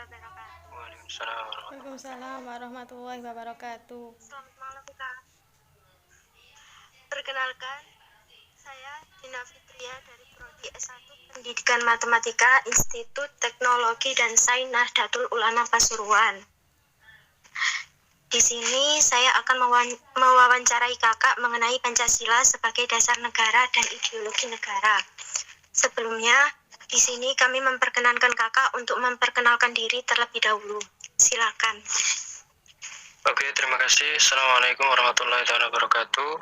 wabarakatuh. Waalaikumsalam warahmatullahi wabarakatuh. Selamat malam, Kak. Perkenalkan, saya Dina Fitria dari Prodi S1 Pendidikan Matematika Institut Teknologi dan Sains Nahdlatul Ulama Pasuruan. Di sini saya akan mewawancarai Kakak mengenai Pancasila sebagai dasar negara dan ideologi negara. Sebelumnya, di sini kami memperkenankan Kakak untuk memperkenalkan diri terlebih dahulu. Silakan. Oke, terima kasih. Assalamualaikum warahmatullahi wabarakatuh.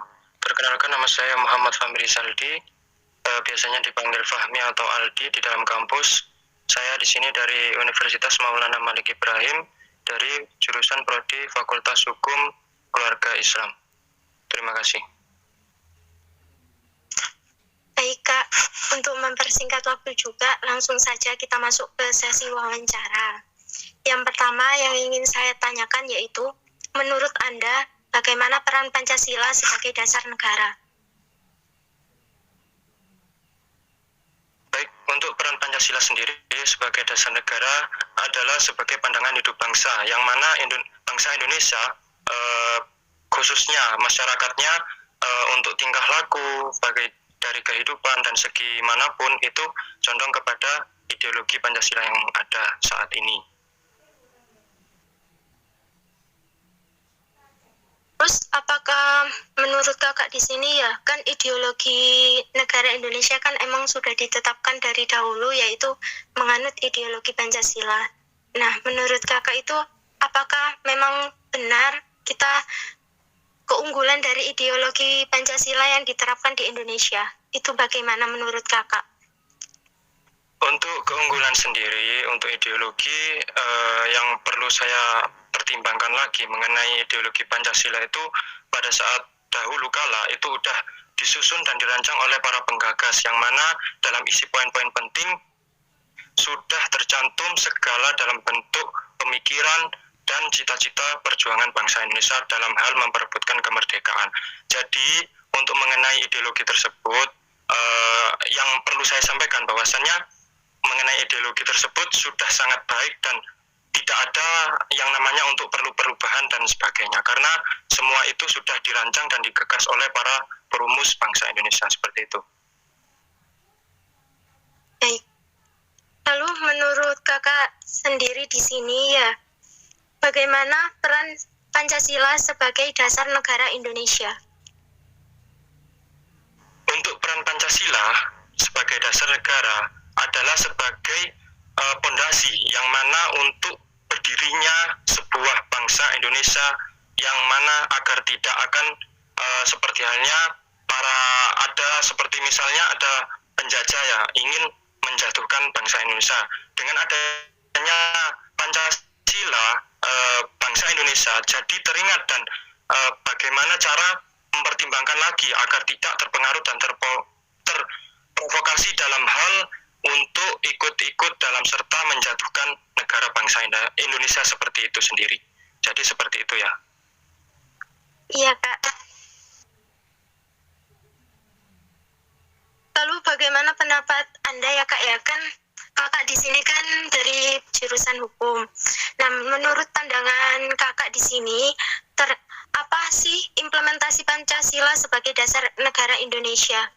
Perkenalkan, nama saya Muhammad Fahmi Saldi. Biasanya dipanggil Fahmi atau Aldi di dalam kampus. Saya di sini dari Universitas Maulana Malik Ibrahim dari jurusan Prodi Fakultas Hukum Keluarga Islam. Terima kasih. Baik, Kak. Untuk mempersingkat waktu juga, langsung saja kita masuk ke sesi wawancara. Yang pertama yang ingin saya tanyakan yaitu, menurut Anda, bagaimana peran Pancasila sebagai dasar negara? Baik, untuk peran Pancasila sendiri sebagai dasar negara adalah sebagai pandangan hidup bangsa, yang mana bangsa Indonesia, khususnya masyarakatnya, untuk tingkah laku, dari kehidupan dan segi manapun, itu condong kepada ideologi Pancasila yang ada saat ini. Terus apakah menurut Kakak di sini ya, kan ideologi negara Indonesia kan emang sudah ditetapkan dari dahulu, yaitu menganut ideologi Pancasila. Nah, menurut Kakak itu apakah memang benar kita keunggulan dari ideologi Pancasila yang diterapkan di Indonesia? Itu bagaimana menurut Kakak? Untuk keunggulan sendiri, untuk ideologi yang perlu saya pertimbangkan lagi mengenai ideologi Pancasila itu, pada saat dahulu kala itu sudah disusun dan dirancang oleh para penggagas, yang mana dalam isi poin-poin penting sudah tercantum segala dalam bentuk pemikiran dan cita-cita perjuangan bangsa Indonesia dalam hal memperebutkan kemerdekaan. Jadi untuk mengenai ideologi tersebut, yang perlu saya sampaikan bahwasannya mengenai ideologi tersebut sudah sangat baik dan tidak ada yang namanya untuk perlu perubahan dan sebagainya, karena semua itu sudah dirancang dan digagas oleh para perumus bangsa Indonesia, seperti itu. Baik. Lalu menurut Kakak sendiri di sini ya, bagaimana peran Pancasila sebagai dasar negara Indonesia? Untuk peran Pancasila sebagai dasar negara adalah sebagai pondasi yang mana untuk berdirinya sebuah bangsa Indonesia, yang mana agar tidak akan seperti halnya seperti misalnya ada penjajah ya ingin menjatuhkan bangsa Indonesia. Dengan adanya Pancasila, bangsa Indonesia jadi teringat dan bagaimana cara mempertimbangkan lagi agar tidak terpengaruh dan terprovokasi dalam hal untuk ikut-ikut dalam serta menjatuhkan negara bangsa Indonesia seperti itu sendiri. Jadi seperti itu ya. Iya, Kak. Lalu bagaimana pendapat Anda ya, Kak ya? Kan Kakak di sini kan dari jurusan hukum. Nah, menurut pandangan Kakak di sini, apa sih implementasi Pancasila sebagai dasar negara Indonesia?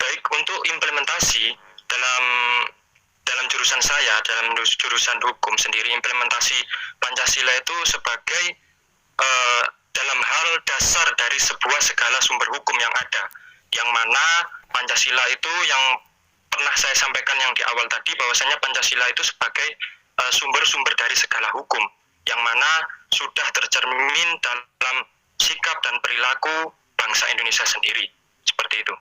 Baik, untuk implementasi dalam jurusan saya, dalam jurusan hukum sendiri, implementasi Pancasila itu sebagai dalam hal dasar dari sebuah segala sumber hukum yang ada, yang mana Pancasila itu yang pernah saya sampaikan yang di awal tadi, bahwasanya Pancasila itu sebagai sumber-sumber dari segala hukum, yang mana sudah tercermin dalam sikap dan perilaku bangsa Indonesia sendiri, seperti itu.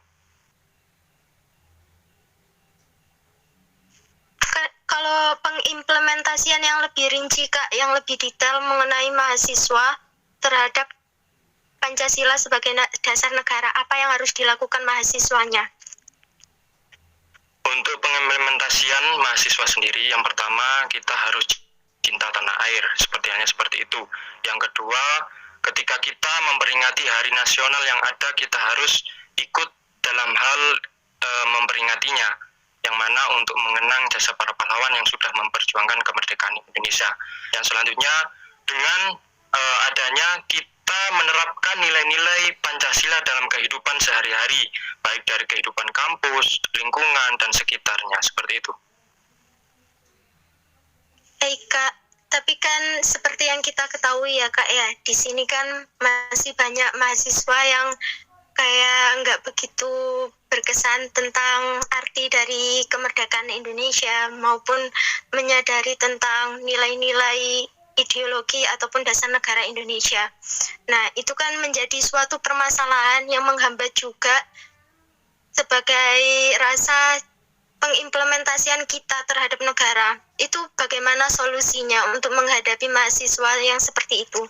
Kalau pengimplementasian yang lebih rinci, Kak, yang lebih detail mengenai mahasiswa terhadap Pancasila sebagai dasar negara, apa yang harus dilakukan mahasiswanya? Untuk pengimplementasian mahasiswa sendiri, yang pertama kita harus cinta tanah air, seperti itu. Yang kedua, ketika kita memperingati hari nasional yang ada, kita harus ikut dalam hal memperingatinya, yang mana untuk mengenang jasa para pahlawan yang sudah memperjuangkan kemerdekaan Indonesia. Yang selanjutnya dengan adanya kita menerapkan nilai-nilai Pancasila dalam kehidupan sehari-hari, baik dari kehidupan kampus, lingkungan, dan sekitarnya, seperti itu. Baik Kak, tapi kan seperti yang kita ketahui ya Kak ya, di sini kan masih banyak mahasiswa yang kayak nggak begitu berkesan tentang arti dari kemerdekaan Indonesia maupun menyadari tentang nilai-nilai ideologi ataupun dasar negara Indonesia. Nah, itu kan menjadi suatu permasalahan yang menghambat juga sebagai rasa pengimplementasian kita terhadap negara. Itu bagaimana solusinya untuk menghadapi mahasiswa yang seperti itu?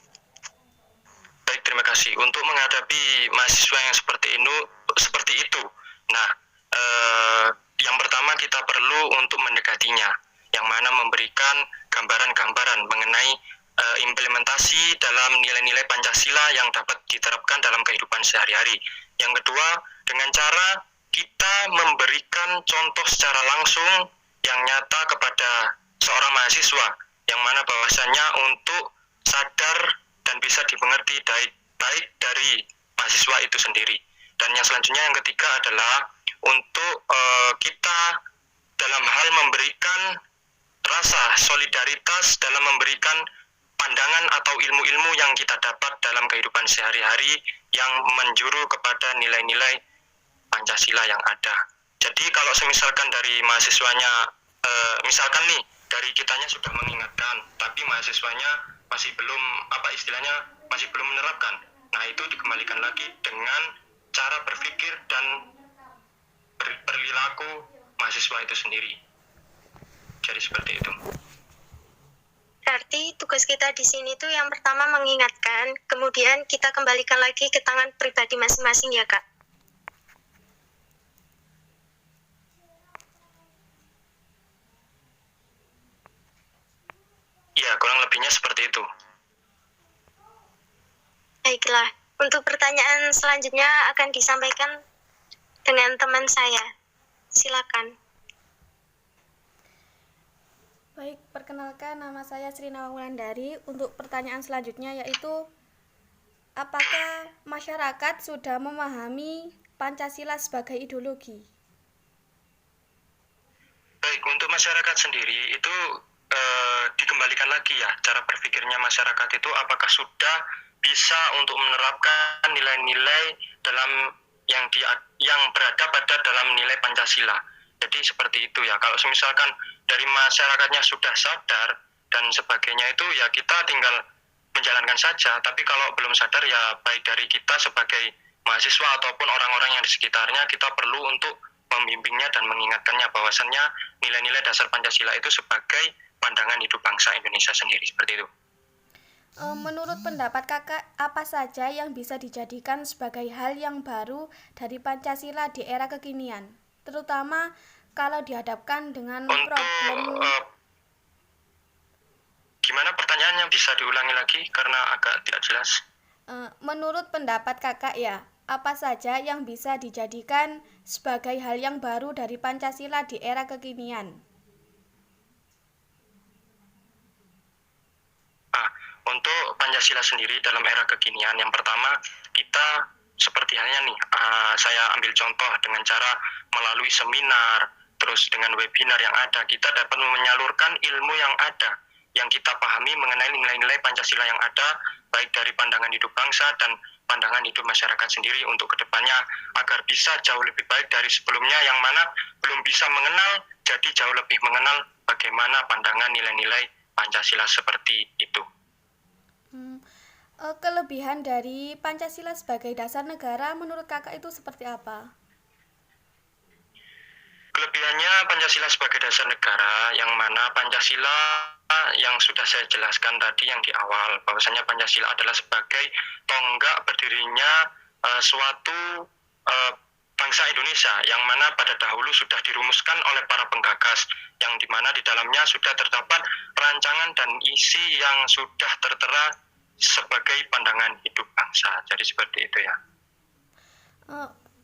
Baik, terima kasih. Untuk menghadapi mahasiswa yang seperti itu. Nah, yang pertama kita perlu untuk mendekatinya, yang mana memberikan gambaran-gambaran mengenai implementasi dalam nilai-nilai Pancasila yang dapat diterapkan dalam kehidupan sehari-hari. Yang kedua, dengan cara kita memberikan contoh secara langsung yang nyata kepada seorang mahasiswa, yang mana bahwasannya untuk sadar dan bisa dimengerti baik dari mahasiswa itu sendiri. Dan yang selanjutnya yang ketiga adalah untuk kita dalam hal memberikan rasa solidaritas dalam memberikan pandangan atau ilmu-ilmu yang kita dapat dalam kehidupan sehari-hari yang menjuru kepada nilai-nilai Pancasila yang ada. Jadi kalau misalkan dari mahasiswanya, misalkan nih dari kitanya sudah mengingatkan, tapi mahasiswanya masih belum masih belum menerapkan. Nah, itu dikembalikan lagi dengan cara berpikir dan perilaku mahasiswa itu sendiri. Jadi seperti itu. Berarti tugas kita di sini tuh yang pertama mengingatkan, kemudian kita kembalikan lagi ke tangan pribadi masing-masing ya Kak. Ya, kurang lebihnya seperti itu. Baiklah, untuk pertanyaan selanjutnya akan disampaikan dengan teman saya. Silakan. Baik, perkenalkan nama saya Sri Nawangwulandari. Untuk pertanyaan selanjutnya yaitu, apakah masyarakat sudah memahami Pancasila sebagai ideologi? Baik, untuk masyarakat sendiri itu dikembalikan lagi ya, cara berpikirnya masyarakat itu apakah sudah bisa untuk menerapkan nilai-nilai dalam yang berada pada dalam nilai Pancasila. Jadi seperti itu ya. Kalau misalkan dari masyarakatnya sudah sadar dan sebagainya itu ya kita tinggal menjalankan saja. Tapi kalau belum sadar ya baik dari kita sebagai mahasiswa ataupun orang-orang yang di sekitarnya, kita perlu untuk membimbingnya dan mengingatkannya bahwasannya nilai-nilai dasar Pancasila itu sebagai pandangan hidup bangsa Indonesia sendiri, seperti itu. Menurut pendapat kakak, apa saja yang bisa dijadikan sebagai hal yang baru dari Pancasila di era kekinian? Terutama kalau dihadapkan dengan problem... Gimana pertanyaannya, bisa diulangi lagi karena agak tidak jelas. Menurut pendapat kakak ya, apa saja yang bisa dijadikan sebagai hal yang baru dari Pancasila di era kekinian? Untuk Pancasila sendiri dalam era kekinian, yang pertama kita seperti halnya nih, saya ambil contoh dengan cara melalui seminar, terus dengan webinar yang ada, kita dapat menyalurkan ilmu yang ada, yang kita pahami mengenai nilai-nilai Pancasila yang ada, baik dari pandangan hidup bangsa dan pandangan hidup masyarakat sendiri untuk kedepannya, agar bisa jauh lebih baik dari sebelumnya, yang mana belum bisa mengenal, jadi jauh lebih mengenal bagaimana pandangan nilai-nilai Pancasila seperti itu. Kelebihan dari Pancasila sebagai dasar negara menurut kakak itu seperti apa? Kelebihannya Pancasila sebagai dasar negara, yang mana Pancasila yang sudah saya jelaskan tadi yang di awal, bahwasanya Pancasila adalah sebagai tonggak berdirinya suatu bangsa Indonesia, yang mana pada dahulu sudah dirumuskan oleh para penggagas, yang dimana di dalamnya sudah terdapat rancangan dan isi yang sudah tertera sebagai pandangan hidup bangsa. Jadi seperti itu ya.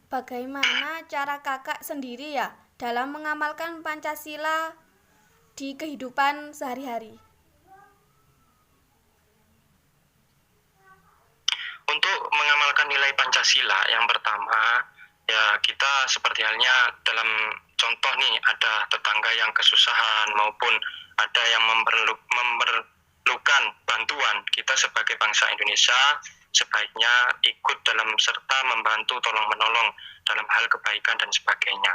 bagaimana cara kakak sendiri ya dalam mengamalkan Pancasila di kehidupan sehari-hari? Untuk mengamalkan nilai Pancasila, yang pertama, ya kita seperti halnya dalam contoh nih, ada tetangga yang kesusahan maupun ada yang memerlukan bantuan. Kita sebagai bangsa Indonesia sebaiknya ikut dalam serta membantu tolong-menolong dalam hal kebaikan dan sebagainya.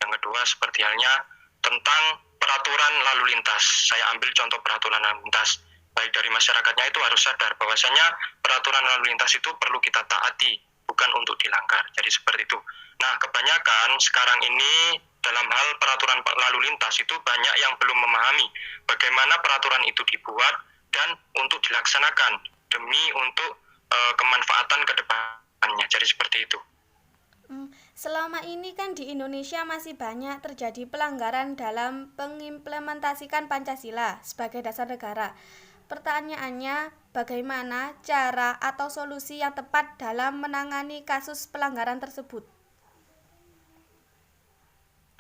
Yang kedua, seperti halnya tentang peraturan lalu lintas. Saya ambil contoh peraturan lalu lintas. Baik dari masyarakatnya itu harus sadar bahwasanya peraturan lalu lintas itu perlu kita taati, bukan untuk dilanggar. Jadi seperti itu. Nah, kebanyakan sekarang ini dalam hal peraturan lalu lintas itu banyak yang belum memahami bagaimana peraturan itu dibuat dan untuk dilaksanakan demi untuk kemanfaatan ke depannya. Jadi seperti itu. Selama ini kan di Indonesia masih banyak terjadi pelanggaran dalam mengimplementasikan Pancasila sebagai dasar negara. Pertanyaannya, bagaimana cara atau solusi yang tepat dalam menangani kasus pelanggaran tersebut?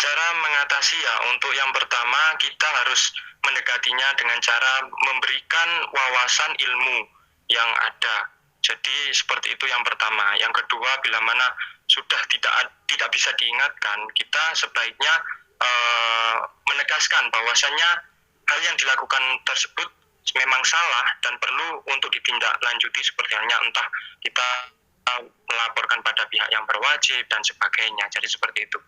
Cara mengatasi ya, untuk yang pertama kita harus mendekatinya dengan cara memberikan wawasan ilmu yang ada. Jadi seperti itu yang pertama. Yang kedua, bila mana sudah tidak bisa diingatkan, kita sebaiknya menegaskan bahwasannya hal yang dilakukan tersebut memang salah dan perlu untuk ditindaklanjuti, seperti halnya entah kita melaporkan pada pihak yang berwajib dan sebagainya. Jadi seperti itu.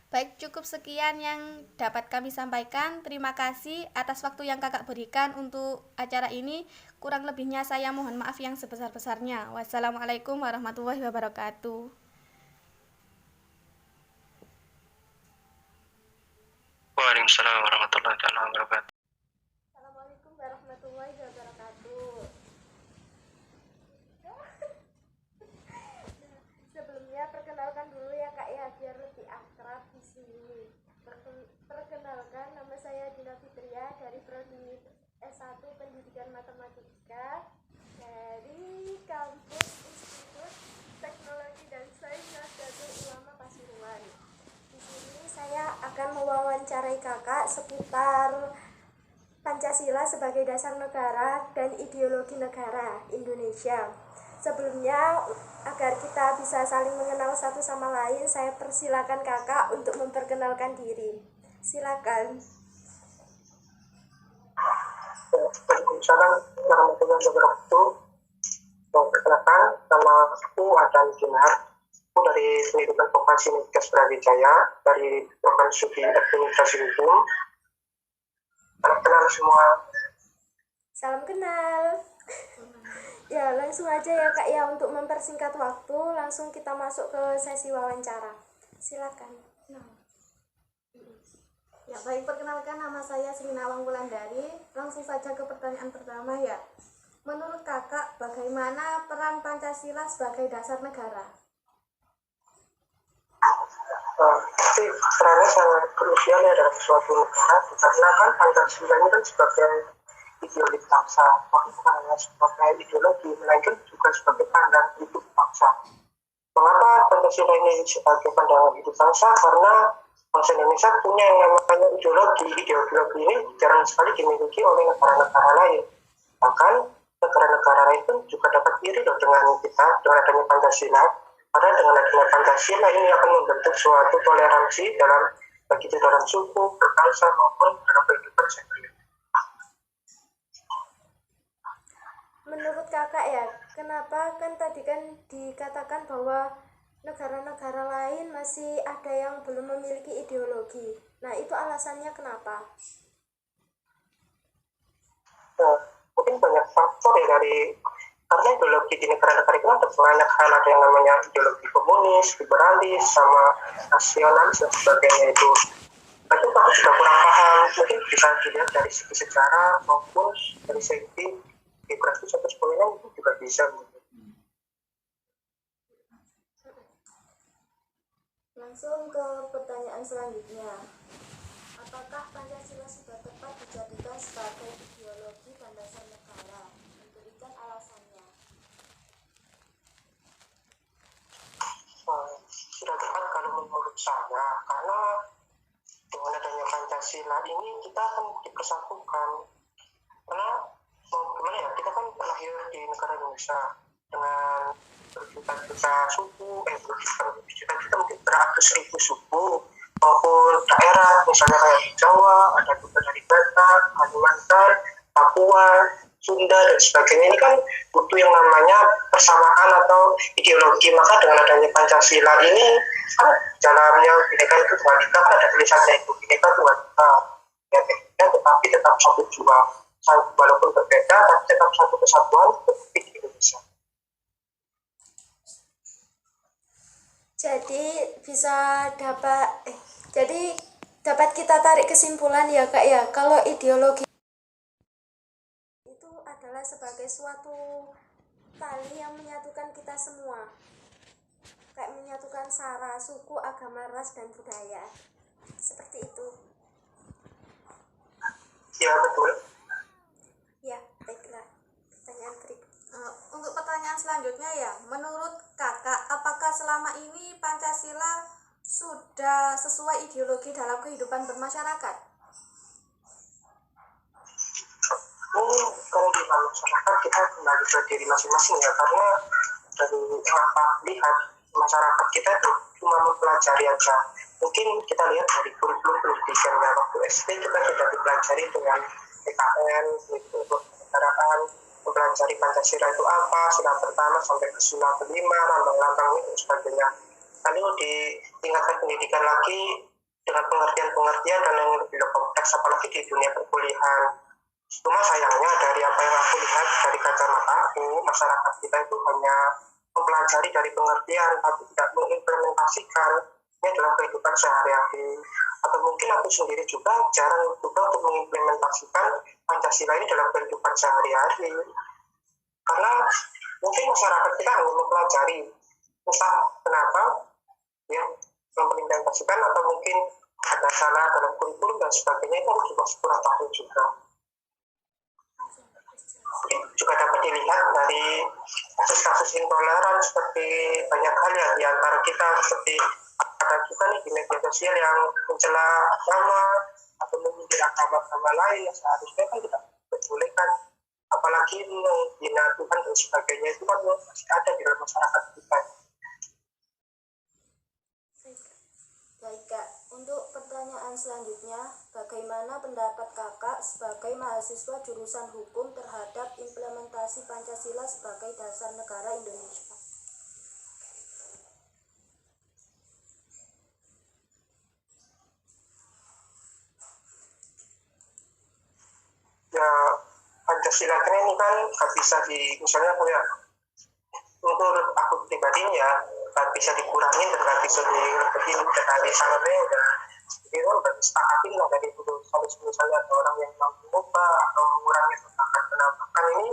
Baik, cukup sekian yang dapat kami sampaikan. Terima kasih atas waktu yang kakak berikan untuk acara ini. Kurang lebihnya saya mohon maaf yang sebesar-besarnya. Wassalamualaikum warahmatullahi wabarakatuh. Waalaikumsalam warahmatullahi wabarakatuh. Assalamualaikum warahmatullahi wabarakatuh. Sebelumnya perkenalkan dulu ya kak ya, biar lebih akrab di sini. Perkenalkan, nama saya Dina Fitria dari Prodi S1 Pendidikan Matematika dari kampus Institut Teknologi dan Sains Nahdlatul Ulama Pasuruan. Di sini saya akan mewawancarai kakak seputar Pancasila sebagai dasar negara dan ideologi negara Indonesia. Sebelumnya, agar kita bisa saling mengenal satu sama lain, saya persilakan kakak untuk memperkenalkan diri. Silakan. Waalaikumsalam warahmatullahi wabarakatuh. Perkenalkan, nama aku Adam Dinar. Aku dari Pendidikan Vokasi Universitas Brawijaya dari Program Studi Administrasi Hukum. Salam kenal semua. Salam kenal. Ya, langsung aja ya kak ya, untuk mempersingkat waktu, langsung kita masuk ke sesi wawancara. Silakan. Ya baik, perkenalkan nama saya Srina Wangwulandari. Langsung saja ke pertanyaan pertama ya. Menurut kakak, bagaimana peran Pancasila sebagai dasar negara? Tapi perannya sangat krusial ya dalam suatu negara, karena kan Pancasila ini kan sebagai ideologi bangsa, bukan hanya sebagai ideologi, melainkan juga sebagai pandangan hidup bangsa. Mengapa Pancasila ini sebagai pandangan hidup bangsa? Karena bangsa Indonesia punya yang namanya ideologi. Ideologi ini jarang sekali dimiliki oleh negara-negara lain. Bahkan negara-negara lain pun juga dapat iri loh dengan kita, dengan adanya Pancasila. Karena dengan adanya Pancasila ini akan membentuk suatu toleransi baik itu dalam suku, berbangsa maupun dalam kehidupan sehari-hari. Menurut kakak ya, kenapa kan tadi kan dikatakan bahwa negara-negara lain masih ada yang belum memiliki ideologi. Nah, itu alasannya kenapa? Nah, mungkin banyak faktor ya karena ideologi di negara-negara itu ada banyak hal, ada yang namanya ideologi komunis, liberalis, sama nasionalis dan sebagainya itu. Nah, itu aku juga kurang paham, mungkin bisa dilihat dari segi sejarah maupun dari segi geografi sampai sebagainya itu juga bisa. Langsung ke pertanyaan selanjutnya. Apakah Pancasila sudah tepat dijadikan sebagai ideologi dan dasar negara? Berikan alasannya. saya, karena dengan adanya Pancasila ini kita akan dipersatukan. Karena mau gimana ya, kita kan lahir di negara Indonesia dengan berjuta-juta suku, berjuta-juta mungkin beratus ribu suku maupun daerah, misalnya kayak di Jawa, ada juga dari Batak, Kalimantan, Papua, Sunda dan sebagainya. Ini kan butuh yang namanya persamaan atau ideologi. Maka dengan adanya Pancasila ini kan dalamnya Bhinneka itu Tunggal Ika, kan ada tulisannya itu Bhinneka Tunggal Ika, ya, tetapi tetap satu jua, walaupun berbeda tapi tetap satu kesatuan seperti di Indonesia. Jadi dapat kita tarik kesimpulan ya Kak ya, kalau ideologi itu adalah sebagai suatu tali yang menyatukan kita semua, kayak menyatukan sara, suku, agama, ras, dan budaya, seperti itu. Ya betul. Ya, baiklah. Pertanyaan berikut. Untuk pertanyaan selanjutnya ya, menurut Kakak, apakah selama ini Pancasila sudah sesuai ideologi dalam kehidupan bermasyarakat? Kalau di masyarakat kita kembali ke diri masing-masing ya, karena dari yang apa lihat masyarakat kita itu cuma mempelajari aja. Mungkin kita lihat dari kurikulum pendidikannya waktu SD kita sudah dipelajari dengan PKN, itu kenegaraan, mempelajari Pancasila itu apa, sila pertama sampai ke sila kelima, lambang-lambang itu sebagainya. Lalu di tingkatan pendidikan lagi dengan pengertian-pengertian dan yang lebih kompleks, apalagi di dunia perkuliahan. Cuma sayangnya dari apa yang aku lihat dari kacamata aku, masyarakat kita itu hanya mempelajari dari pengertian tapi tidak mengimplementasikannya dalam kehidupan sehari-hari. Atau mungkin aku sendiri juga jarang juga untuk mengimplementasikan Pancasila ini dalam kehidupan sehari-hari. Karena mungkin masyarakat kita hanya mempelajari, entah kenapa ya mengimplementasikan, atau mungkin ada salah dalam kurikulum dan sebagainya, itu juga kurang tahu juga. Juga dapat dilihat dari kasus-kasus intoleran seperti banyak hal ya di antara kita, seperti ada juga nih di media sosial yang mencela agama atau menyindir agama lain yang seharusnya kan tidak diperbolehkan, apalagi menghina Tuhan dan sebagainya, itu kan masih ada di dalam masyarakat kita. Baik Kak, untuk pertanyaan selanjutnya, bagaimana pendapat Kakak sebagai mahasiswa jurusan hukum terhadap implementasi Pancasila sebagai dasar negara Indonesia? Ya, Pancasila ini kan gak bisa misalnya kayak menurut aku pribadi ya, gak bisa dikurangi dan gak bisa dilebihin dari sangatnya udah jadi udah disepakatin lah dari itu. Kalau misalnya ada orang yang mampu mengubah atau mengurangi penampakan ini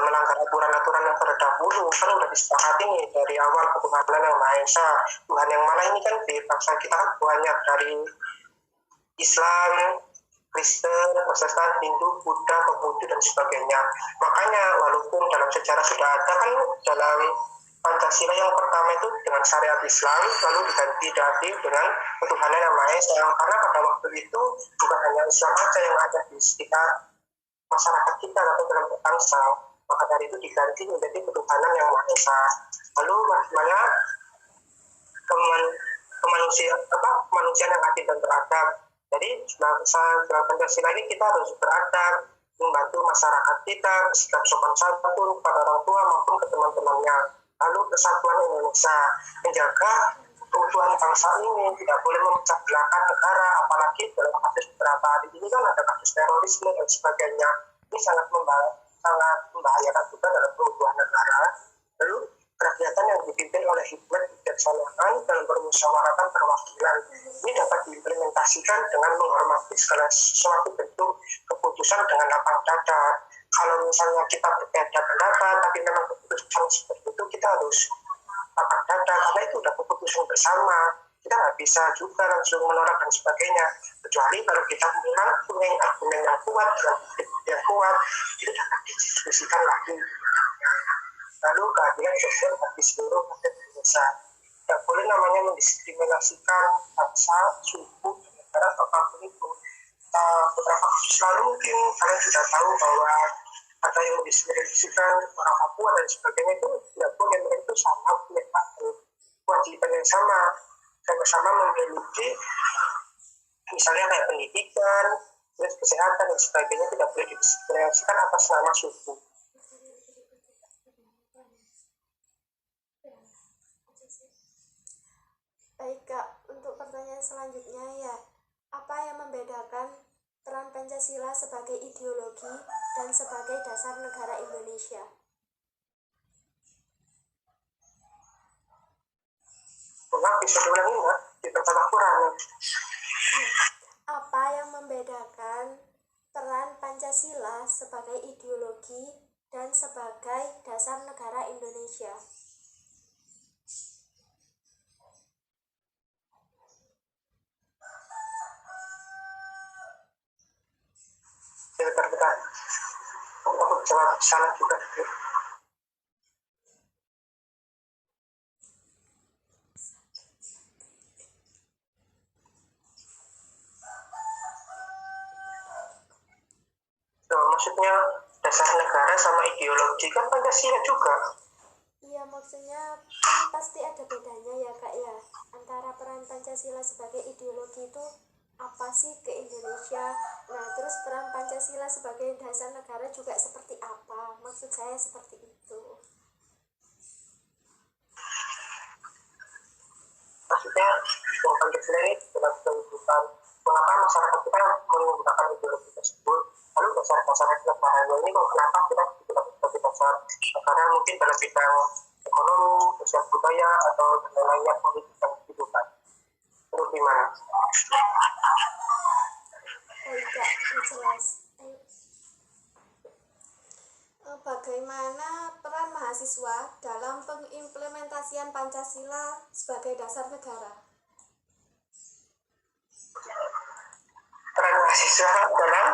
melanggar aturan-aturan yang terdahulu, kan udah disepakati nih dari awal ketuhanan yang Maha Esa. Tuhan yang mana ini kan di bangsa kita kan banyak, dari Islam, Kristen, Protestan, Hindu, Buddha, Konghucu dan sebagainya. Makanya walaupun dalam sejarah sudah ada kan dalam Pancasila yang pertama itu dengan syariat Islam, lalu diganti dengan ketuhanan yang Maha Esa, karena pada waktu itu bukan hanya Islam saja yang ada di sekitar masyarakat kita atau dalam bangsa, maka dari itu diganti menjadi ketuhanan yang Maha Esa. Lalu bagaimana kemanusiaan yang adil dan beradab. Jadi dalam Pancasila ini kita harus beradab, membantu masyarakat kita, bersikap sopan santun kepada orang tua maupun ke teman-temannya. Lalu kesatuan Indonesia, menjaga keutuhan bangsa ini, tidak boleh memecah belahkan negara, apalagi dalam kasus beberapa hari ini kan ada kasus terorisme dan sebagainya. Ini sangat membahayakan juga dalam keutuhan negara. Lalu kerakyatan yang dipimpin oleh hikmat kebijaksanaan dalam permusyawaratan perwakilan ini dapat diimplementasikan dengan menghormati segala sesuatu bentuk keputusan dengan lapang dada. Kalau misalnya kita berbeda pendapat tapi memang keputusan seperti itu, kita harus lapang dada karena itu udah keputusan bersama. Kita nggak bisa juga langsung menolak dan sebagainya, kecuali kalau kita memang punya argumen yang kuat dan yang kuat, itu dapat didiskusikan lagi. Lalu keadilan sosial bagi seluruh rakyat Indonesia. Tidak boleh boleh namanya mendiskriminasikan bangsa, suku, negara atau apapun itu. Beberapa kasus lalu mungkin kalian sudah tahu bahwa ada yang mendiskriminasikan orang Papua dan sebagainya, itu tidak boleh. Mereka itu sama punya kewajiban yang sama memiliki misalnya kayak pendidikan, terus kesehatan dan sebagainya, tidak boleh didiskriminasikan atas nama suku. Baik Kak, untuk pertanyaan selanjutnya ya, apa yang membedakan peran Pancasila sebagai ideologi dan sebagai dasar negara Indonesia? Enggak, bisa diulangi enggak? Di tempat aku rame. Apa yang membedakan peran Pancasila sebagai ideologi dan sebagai dasar negara Indonesia? Bentar. Aku jawab salah juga. Maksudnya dasar negara sama ideologi kan Pancasila juga. Iya, maksudnya kan pasti ada bedanya ya Kak ya, antara peran Pancasila sebagai ideologi itu apa sih ke Indonesia. Nah, terus peran Pancasila sebagai dasar negara juga seperti apa? Maksud saya seperti itu. Maksudnya Pancasila ini dalam kehidupan mengapa masyarakat kita menggunakan ideologi tersebut, lalu dasar-dasar negaranya ini kenapa kita digunakan sebagai dasar negara, mungkin dalam bidang ekonomi, sosial budaya atau dan lainnya politik dan kehidupan. Itu gimana? Baik Kak, jelas. Bagaimana peran mahasiswa dalam pengimplementasian Pancasila sebagai dasar negara? Peran mahasiswa dalam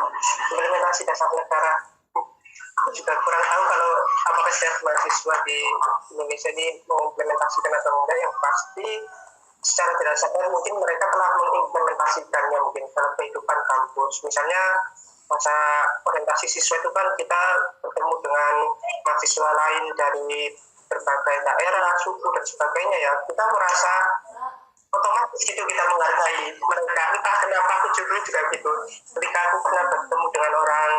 implementasi dasar negara. Aku juga kurang tahu kalau apakah setiap mahasiswa di Indonesia ini mengimplementasikan atau enggak. Yang pasti secara tidak sadar mungkin mereka telah mengimplementasikannya mungkin dalam kehidupan kampus. Misalnya masa orientasi siswa itu kan kita bertemu dengan mahasiswa lain dari berbagai daerah, suku dan sebagainya ya. Kita merasa otomatis gitu kita menghargai mereka. Entah kenapa aku juga gitu. Ketika aku pernah bertemu dengan orang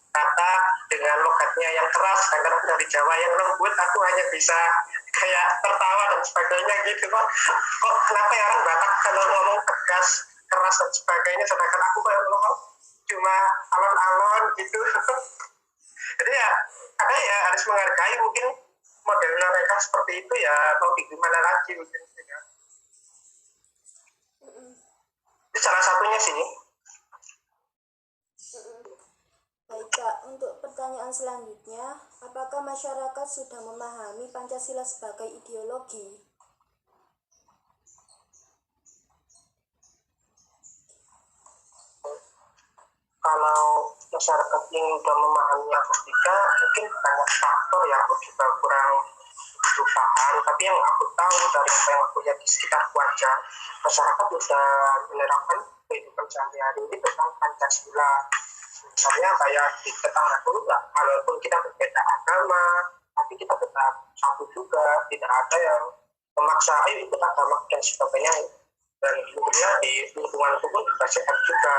Batak dengan logatnya yang keras, sedangkan aku dari Jawa yang lembut, aku hanya bisa kayak tertawa dan sebagainya gitu. Kok kenapa ya orang Batak kalau ngomong tegas, keras dan sebagainya, sedangkan aku kayak ngomong cuma alon-alon gitu. Jadi ya kadang ya harus menghargai, mungkin modelnya mereka seperti itu ya, mau gimana lagi mungkin ya. Itu salah satunya sih. Baik Kak, untuk pertanyaan selanjutnya, apakah masyarakat sudah memahami Pancasila sebagai ideologi? Kalau masyarakat yang sudah memahami atau tidak, mungkin banyak faktor ya, aku juga kurang paham, tapi yang aku tahu dari apa yang aku lihat di sekitar aja, masyarakat sudah menerapkan kehidupan sehari-hari ini tentang Pancasila. Misalnya kayak di tetangga dulu lah, walaupun kita berbeda agama, tapi kita tetap satu juga, tidak ada yang memaksa ayo ikut agama dan sebagainya. Dan kemudian di lingkungan itu pun juga sehat juga,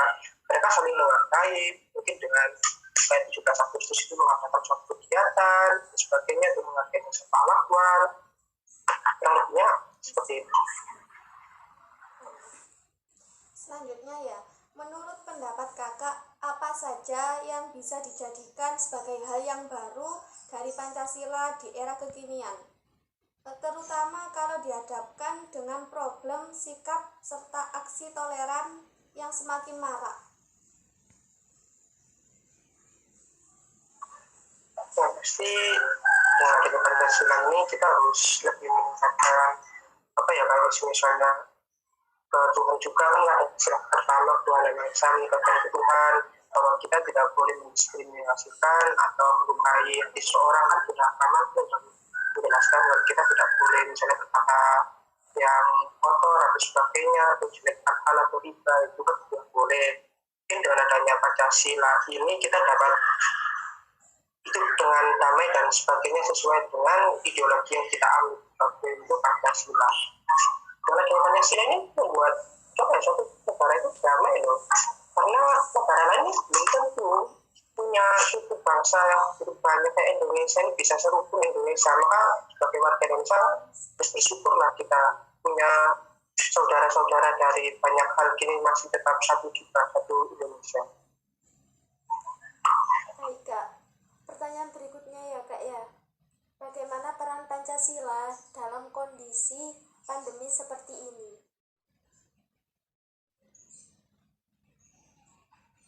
mereka saling menghargai, mungkin dengan kayak 17 Agustus itu mengadakan suatu kegiatan dan sebagainya, itu menghargai jasa pahlawan, yang lebihnya seperti itu. Selanjutnya ya, menurut pendapat kakak, apa saja yang bisa dijadikan sebagai hal yang baru dari Pancasila di era kekinian? Terutama kalau dihadapkan dengan problem sikap serta aksi toleran yang semakin marak. Nah, pasti dengan Pancasila ini kita harus lebih meningkatkan apa ya, kalau misalnya ke Tuhan juga kan ada istilah pertama Tuhan yang Maha Esa, meningkatkan ke Tuhan, bahwa kita tidak boleh mendiskriminasikan atau melukai seseorang, kan sudah agama sudah menjelaskan bahwa kita tidak boleh misalnya berkata yang kotor atau sebagainya atau jelek hal atau riba itu kan tidak boleh. Mungkin dengan adanya Pancasila ini kita dapat hidup dengan damai dan sebagainya sesuai dengan ideologi yang kita ambil, itu Pancasila. Dengan adanya Pancasila ini membuat suatu negara itu damai loh, karena negara lain belum tentu punya suku bangsa yang begitu banyak kayak Indonesia ini bisa serukun Indonesia. Maka sebagai warga Indonesia harus bersyukurlah kita punya saudara-saudara dari banyak hal gini masih tetap satu juga, satu Indonesia. Baik Kak, pertanyaan berikutnya ya Kak ya. Bagaimana peran Pancasila dalam kondisi pandemi seperti ini?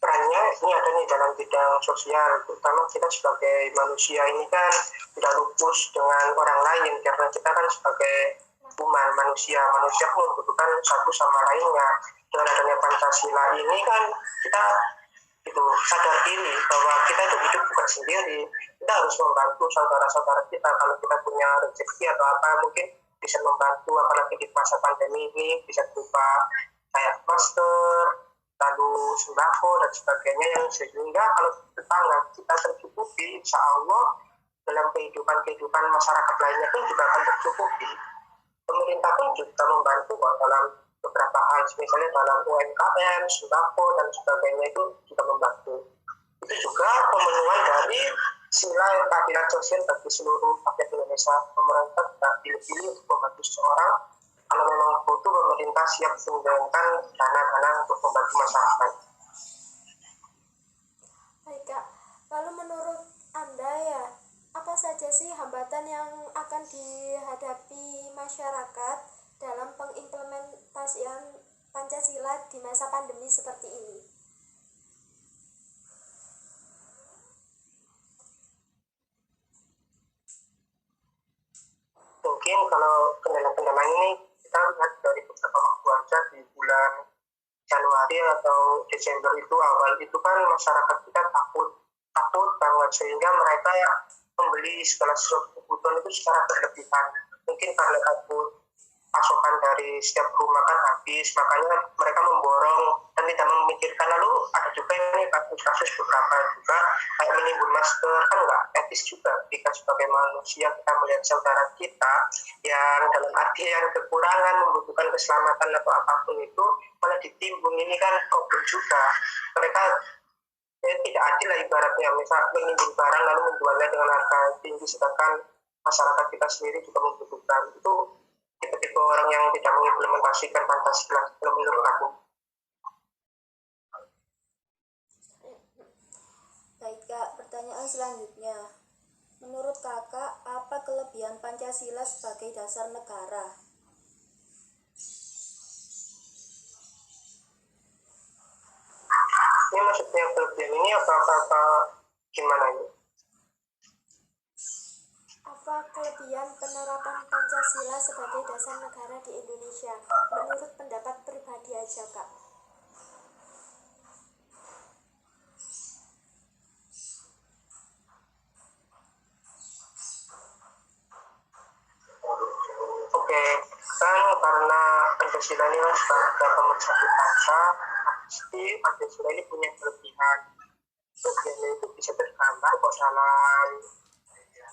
Perannya ini ada nih dalam bidang sosial, terutama kita sebagai manusia ini kan tidak lupus dengan orang lain, karena kita kan sebagai umat manusia pun membutuhkan satu sama lainnya. Dengan adanya Pancasila ini kan kita itu sadar diri bahwa kita itu hidup bukan sendiri, kita harus membantu saudara-saudara kita. Kalau kita punya rezeki atau apa mungkin bisa membantu, apalagi di masa pandemi ini bisa berupa kayak masker, lalu sembako dan sebagainya, yang sehingga kalau tetangga kita tercukupi, insya Allah dalam kehidupan masyarakat lainnya pun juga akan tercukupi. Pemerintah pun juga membantu dalam beberapa hal, misalnya dalam UMKM, sembako dan sebagainya itu juga membantu. Itu juga pemenuhan dari sila keadilan sosial bagi seluruh rakyat Indonesia. Pemerintah tidak pilih-pilih untuk membantu seseorang. Kalau memang butuh, pemerintah siap menjalankan dana-dana untuk membantu masyarakat. Baik Kak, lalu menurut Anda ya, apa saja sih hambatan yang akan dihadapi masyarakat dalam pengimplementasian Pancasila di masa pandemi seperti ini? Mungkin kalau kendala-kendala ini kita lihat dari beberapa waktu aja, di bulan Januari atau Desember itu awal itu kan masyarakat kita takut banget, sehingga mereka membeli segala sesuatu kebutuhan itu secara berlebihan. Mungkin karena takut pasokan dari setiap rumah kan habis, makanya mereka memborong dan tidak memikirkan. Lalu ada juga ini kasus beberapa juga kayak menimbun masker, kan nggak etis juga jika sebagai manusia kita melihat saudara kita yang dalam arti yang kekurangan membutuhkan keselamatan atau apapun itu malah ditimbun. Ini kan problem juga. Mereka tidak adil lah ibaratnya, misal menimbun barang lalu menjualnya dengan harga tinggi, sedangkan masyarakat kita sendiri juga membutuhkan. Itu tipe-tipe orang yang tidak mengimplementasikan Pancasila menurut aku. Baik Kak, pertanyaan selanjutnya. Menurut Kakak, apa kelebihan Pancasila sebagai dasar negara? Ini maksudnya kelebihan ini apa gimana ini? Apa kelebihan penerapan Pancasila sebagai dasar negara di Indonesia? Menurut pendapat pribadi aja Kak. Oke, kan karena Pancasila ini sebagai pemersatu bangsa, pasti Pancasila ini punya kelebihan. Kelebihannya itu bisa tergambar kok dalam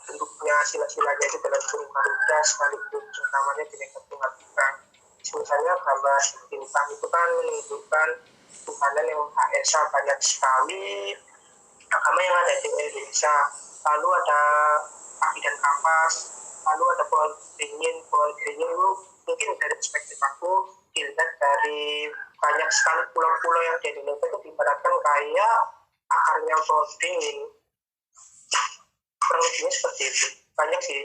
bentuknya, sila-silanya itu dalam bentuk garuda sekaligus utamanya Bhinneka Tunggal Ika. Misalnya gambar bintang itu kan menunjukkan Tuhanan yang Maha Esa, banyak sekali agama yang ada di Indonesia. Lalu ada kaki dan kapas, lalu ada pohon beringin itu mungkin dari perspektif aku dilihat dari banyak sekali pulau-pulau yang di Indonesia itu diibaratkan kayak akarnya pohon beringin. Kurang lebihnya seperti itu. Banyak sih.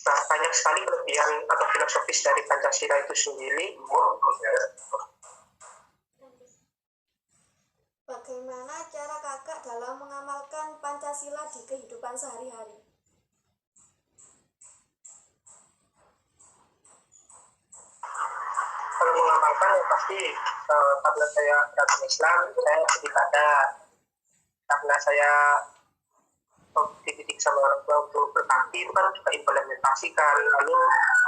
Nah, banyak sekali kelebihan atau filosofis dari Pancasila itu sendiri. Bagaimana cara Kakak dalam mengamalkan Pancasila di kehidupan sehari-hari? Kalau mengamalkan ya pasti karena saya beragama Islam, saya beribadah. Karena saya dididik sama orang tua untuk berbakti, itu kan kita implementasikan. Lalu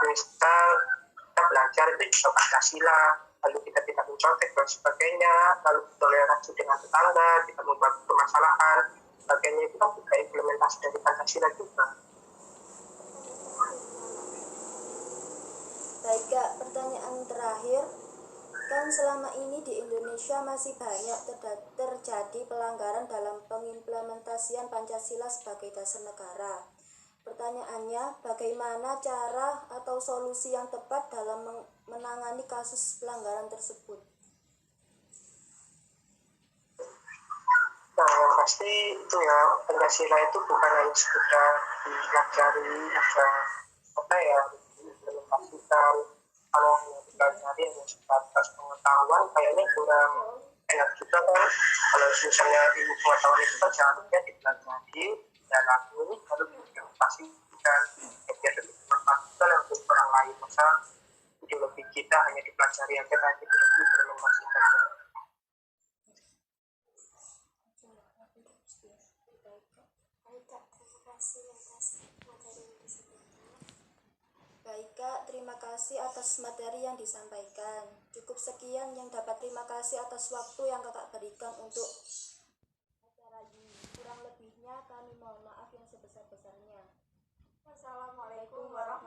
misal kita belajar itu juga Pancasila, lalu kita tidak mencontek dan sebagainya, lalu toleransi dengan tetangga, tidak membuat permasalahan, sebagainya, itu kan juga implementasi dari Pancasila juga. Baik Kak, pertanyaan terakhir. Kan selama ini di Indonesia masih banyak terjadi pelanggaran dalam pengimplementasian Pancasila sebagai dasar negara. Pertanyaannya, bagaimana cara atau solusi yang tepat dalam menangani kasus pelanggaran tersebut? Nah, yang pasti itu ya, Pancasila itu bukan hanya sekedar dipelajari, diimplementasikan. Kalau hanya dipelajari hanya sebatas pengetahuan, kayaknya kurang enak juga kan. Kalau misalnya ilmu pengetahuan itu kan seharusnya dipelajari, didalami, lalu diimplementasikan, biar lebih bermanfaat untuk orang lain. Masa ideologi kita hanya dipelajari aja, tapi tidak diimplementasikan. Baik Kak, terima kasih atas materi yang disampaikan. Cukup sekian yang dapat terima kasih atas waktu yang Kakak berikan untuk acara ini. Kurang lebihnya kami mohon maaf yang sebesar-besarnya. Wassalamualaikum warahmatullahi wabarakatuh.